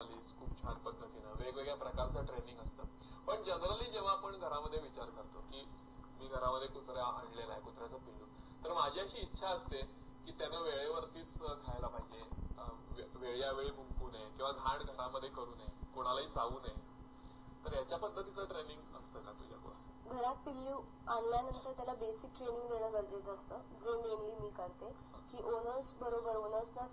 खूप छान पद्धतीनं वेगवेगळ्या प्रकारचं ट्रेनिंग असतं. पण जनरली जेव्हा आपण घरामध्ये विचार करतो की मी घरामध्ये कुत्रा आणलेला आहे, कुत्र्याचं पिल्लू, तर माझी अशी इच्छा असते की त्यानं वेळेवरतीच खायला पाहिजे, वेळोवेळी भुंकू नये किंवा घाण घरामध्ये करू नये, कोणालाही चावू नये. तर याच्या पद्धतीचं ट्रेनिंग असतं का तुझ्याकडे? घरात पिल्लू आणल्यानंतर त्याला बेसिक ट्रेनिंग देणं गरजेचं असतं, जे मेनली मी करते. की ओनर्स बरोबर ओनर्सना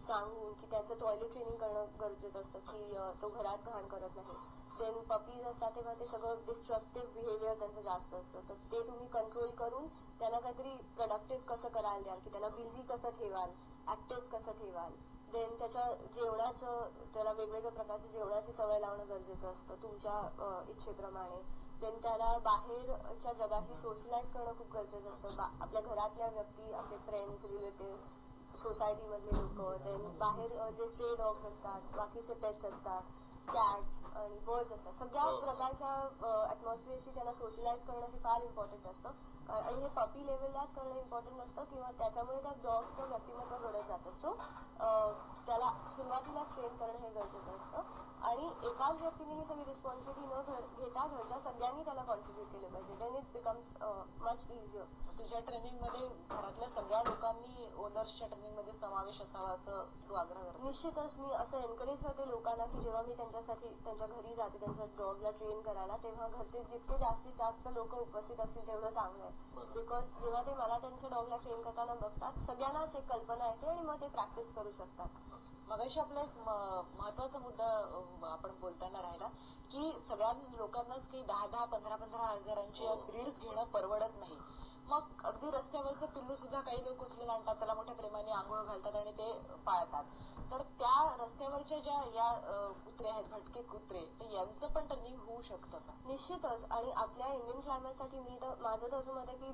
सांगून की त्याचं टॉयलेट ट्रेनिंग करणं गरजेचं असतं, की तो घरात घाण करत नाही. देन पपीज असतात तेव्हा ते सगळं डिस्ट्रक्टिव्ह बिहेवियर त्यांचं जास्त असतं, तर ते तुम्ही कंट्रोल करून त्याला काहीतरी प्रोडक्टिव्ह कसं करायला द्याल, की त्याला बिझी कसं ठेवाल, ऍक्टिव्ह कसं ठेवाल. देन त्याच्या जेवणाचं त्याला वेगवेगळ्या प्रकारच्या जेवणाची सवय लावणं गरजेचं असतं तुमच्या इच्छेप्रमाणे. देन त्याला बाहेरच्या जगाशी सोशलाइज करणं खूप गरजेचं असतं. आपल्या घरातल्या व्यक्ती, आपले फ्रेंड्स, रिलेटिव्ह, सोसायटी मधले लोक, देन बाहेर जे स्ट्रे डॉग्स असतात, बाकीचे पेट्स असतात, कॅट्स आणि बर्ड्स असतात, सगळ्या प्रकारच्या ऍटमॉस्फिअरशी त्याला सोशलाइज करणं हे फार इम्पॉर्टंट असतं. आणि हे पपी लेवललाच करणं इम्पॉर्टंट असतं किंवा त्याच्यामुळे त्या डॉगचं व्यक्तिमत्व घडत जातं. सो त्याला सुरुवातीला ट्रेन करणं हे गरजेचं असतं. आणि एकाच व्यक्तीने ही सगळी रिस्पॉन्सिबिलिटी न घेता घरच्या सगळ्यांनी त्याला कॉन्ट्रीब्युट केलं पाहिजे. Then it becomes much easier. तुझ्या ट्रेनिंग मध्ये घरातल्या सगळ्या लोकांनी ओनर्सच्या ट्रेनिंग मध्ये समावेश असावा असं तू आग्रह करते? निश्चितच मी असं एनकरेज करते लोकांना की जेव्हा मी त्यांच्यासाठी त्यांच्या घरी जाते त्यांच्या डॉगला ट्रेन करायला, तेव्हा घरचे जितके जास्तीत जास्त लोक उपस्थित असतील तेवढं चांगलं आहे. बिकॉज जेव्हा ते मला त्यांच्या डॉगला ट्रेन करताना बघतात, सगळ्यांनाच एक कल्पना येते आणि मग ते प्रॅक्टिस करू शकतात. मगाशी आपला एक महत्वाचा मुद्दा आपण बोलताना राहिला की सगळ्या लोकांनाच काही 10-10, 15-15 हजारांची ब्रीड्स घेणं परवडत नाही. मग अगदी रस्त्यावरचं पिल्लू सुद्धा काही लोक उचलून आणतात, त्याला मोठ्या प्रेमाने आंघोळ घालतात आणि ते पाळतात. तर त्या रस्त्यावरच्या ज्या या कुत्रे आहेत, भटके कुत्रे, तर यांचं पण ट्रेनिंग होऊ शकतं का? निश्चितच. आणि आपल्या इंडियन क्लायमेटसाठी मी तर माझं तर असं मत आहे की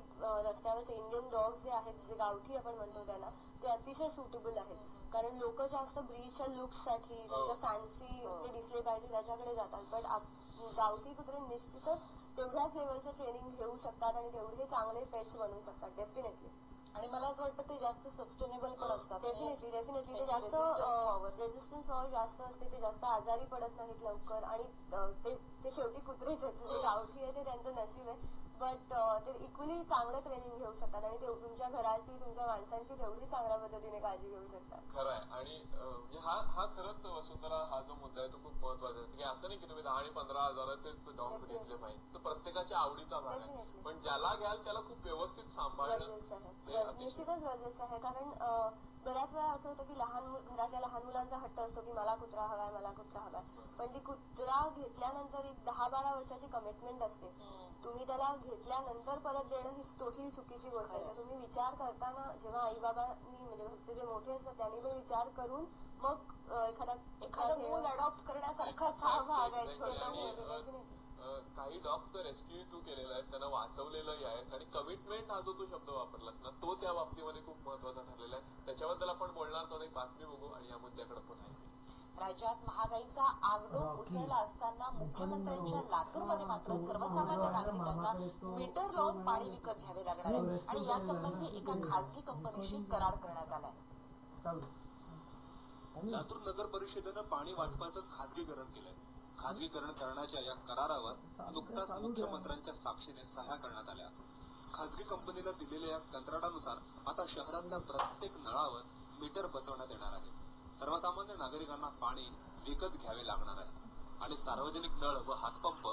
रस्त्यावरचे इंडियन डॉग्स जे आहेत, जे गावठी आपण म्हणतो त्याला, ते अतिशय सुटेबल आहेत. कारण लोक जास्त ब्रीडच्या लुक्ससाठी, त्यांच्या फॅन्सी ते दिसले पाहिजे त्याच्याकडे जातात. पण गावठी कुत्रे निश्चितच तेवढ्याच लेवलचं ट्रेनिंग घेऊ शकतात आणि तेवढे चांगले पेट्स बनवू शकतात. डेफिनेटली. आणि मला असं वाटतं ते जास्त सस्टेनेबल पण असतात. डेफिनेटली ते जास्त रेझिस्टन्स पॉवर जास्त असते, ते जास्त आजारी पडत नाहीत लवकर. आणि ते शेवटी कुत्रेच आहेत, जे गावठी आहे ते त्यांचं नशीब आहे. बट ते इक्वली चांगलं ट्रेनिंग घेऊ शकतात आणि तुमच्या घराची, तुमच्या माणसांची तेवढी चांगल्या पद्धतीने काळजी घेऊ शकतात. खरंय. आणि हा खरंच वसुंधरा, हा जो मुद्दा आहे तो खूप महत्वाचा आहे की असं नाही की तुम्ही 10 आणि 15 हजाराचेच डॉग्स घेतले पाहिजे. तो प्रत्येकाच्या आवडीचा भाग आहे, पण ज्याला घ्याल त्याला खूप व्यवस्थित सांभाळणं निश्चितच गरजेचं आहे. कारण बऱ्याच वेळा असं होतं की घरातल्या लहान मुलांचा हट्ट असतो की मला कुत्रा हवाय, मला कुत्रा हवाय. पण ती कुत्रा घेतल्यानंतर एक 10-12 वर्षाची कमिटमेंट असते. तुम्ही त्याला घेतल्यानंतर परत देणं ही टोटली चुकीची गोष्ट आहे. तर तुम्ही विचार करताना, जेव्हा आई बाबांनी म्हणजे घरचे जे मोठे असतात त्यांनी पण विचार करून मग एखादा मूल अडॉप्ट करण्यासारखाच हा भाग आहे, छोटा मूल. काही डॉगचं रेस्क्यू तू केलेलं आहे, त्यांना वाचवलेलं आहेस, आणि कमिटमेंट हा जो तू शब्द वापरलास ना, तो त्या बाबतीमध्ये खूप महत्वाचा ठरलेला आहे. त्याच्याबद्दल आपण बोलणार तर एक बातमी बघू आणि या मुद्द्याकडे पुन्हा येऊ. राज्यात महागाईचा आगडोप उसळला असताना मुख्यमंत्र्यांच्या लातूरमध्ये मात्र सर्वसामान्य नागरिकांना मीटर लावून पाणी विकत घ्यावे लागणार आहे आणि यासंबंधी एका खासगी कंपनीशी करार करण्यात आलाय. लातूर नगर परिषदेनं पाणी वाटपाचं खासगीकरण केलंय. खासगीकरण करण्याच्या या करारावर नुकताच मुख्यमंत्र्यांच्या साक्षीने सह्या करण्यात आल्या. खासगी कंपनीला दिलेल्या या कंत्राटानुसार आता शहरातल्या प्रत्येक नळावर मीटर बसवण्यात येणार आहे. सर्वसामान्य नागरिकांना पाणी विकत घ्यावे लागणार आहे आणि सार्वजनिक नळ व हातपंप